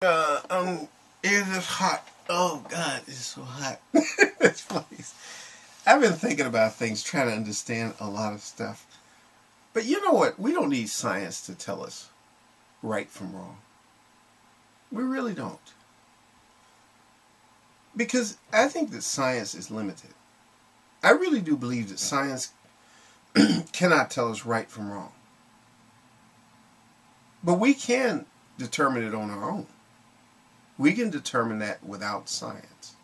It is hot. Oh God, it's so hot. This place. I've been thinking about things, trying to understand a lot of stuff. But you know what? We don't need science to tell us right from wrong. We really don't. Because I think that science is limited. I really do believe that science cannot tell us right from wrong. But we can determine it on our own. We can determine that without science.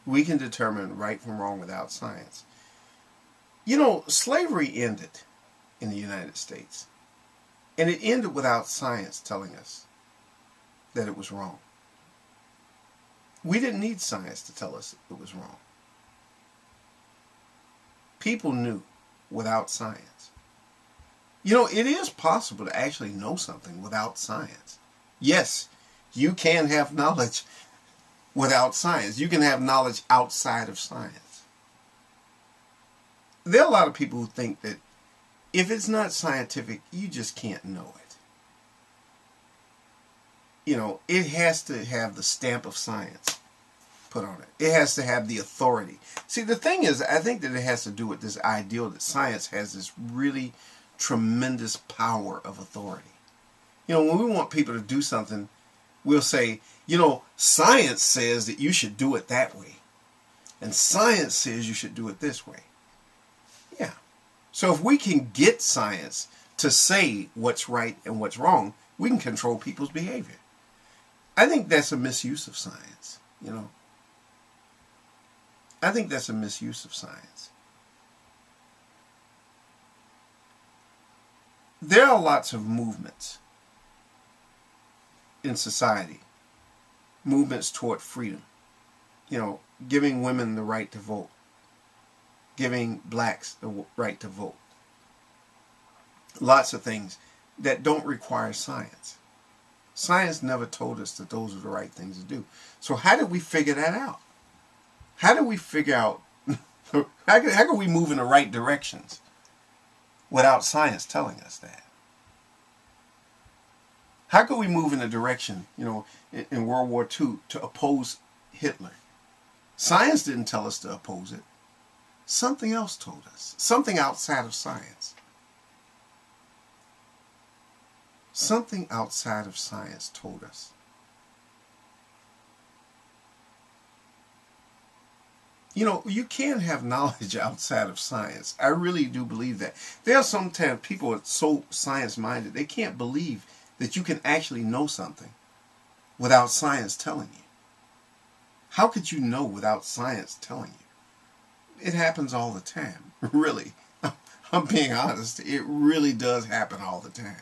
We can determine right from wrong without science. You know, slavery ended in the United States. And it ended without science telling us that it was wrong. We didn't need science to tell us it was wrong. People knew without science. You know, it is possible to actually know something without science. Yes, you can have knowledge without science. You can have knowledge outside of science. There are a lot of people who think that if it's not scientific, you just can't know it. You know, it has to have the stamp of science put on it. It has to have the authority. See, the thing is, I think that it has to do with this ideal that science has this really tremendous power of authority. You know, when we want people to do something, we'll say, you know, science says that you should do it that way. And science says you should do it this way. Yeah. So if we can get science to say what's right and what's wrong, we can control people's behavior. I think that's a misuse of science, you know. I think that's a misuse of science. There are lots of movements in society, movements toward freedom. You know, giving women the right to vote, giving blacks the right to vote. Lots of things that don't require science. Science never told us that those are the right things to do. So how did we figure that out? How did we figure out, how can we move in the right directions without science telling us that? How could we move in a direction, you know, in World War II to oppose Hitler? Science didn't tell us to oppose it. Something else told us. Something outside of science. Something outside of science told us. You know, you can have knowledge outside of science. I really do believe that. There are sometimes people that are so science-minded, they can't believe that you can actually know something without science telling you. How could you know without science telling you? It happens all the time, really. I'm being honest. It really does happen all the time.